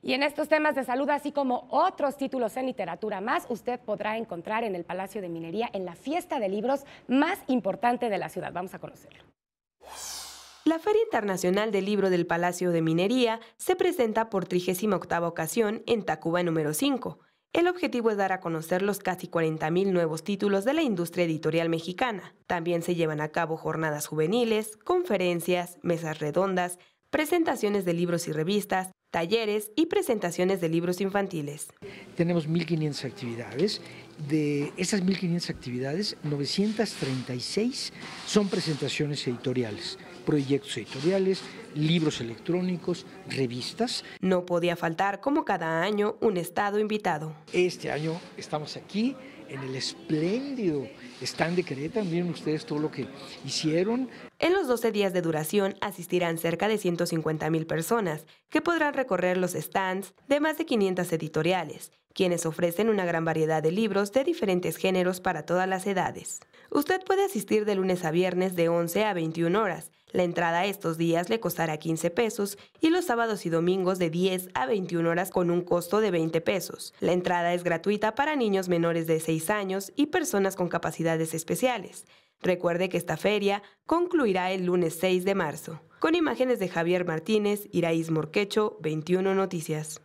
Y en estos temas de salud, así como otros títulos en literatura más, usted podrá encontrar en el Palacio de Minería en la fiesta de libros más importante de la ciudad. Vamos a conocerlo. La Feria Internacional del Libro del Palacio de Minería se presenta por 38ª ocasión en Tacuba número 5. El objetivo es dar a conocer los casi 40,000 nuevos títulos de la industria editorial mexicana. También se llevan a cabo jornadas juveniles, conferencias, mesas redondas, presentaciones de libros y revistas, talleres y presentaciones de libros infantiles. Tenemos 1,500 actividades. De esas 1,500 actividades, 936 son presentaciones editoriales, proyectos editoriales, libros electrónicos, revistas. No podía faltar, como cada año, un estado invitado. Este año estamos aquí en el espléndido stand de Querétaro. Miren ustedes todo lo que hicieron. En los 12 días de duración asistirán cerca de 150,000 personas que podrán recorrer los stands de más de 500 editoriales, quienes ofrecen una gran variedad de libros de diferentes géneros para todas las edades. Usted puede asistir de lunes a viernes de 11 a 21 horas. La entrada a estos días le costará 15 pesos y los sábados y domingos de 10 a 21 horas con un costo de 20 pesos. La entrada es gratuita para niños menores de 6 años y personas con capacidades especiales. Recuerde que esta feria concluirá el lunes 6 de marzo. Con imágenes de Javier Martínez, Iraíz Morquecho, 21 Noticias.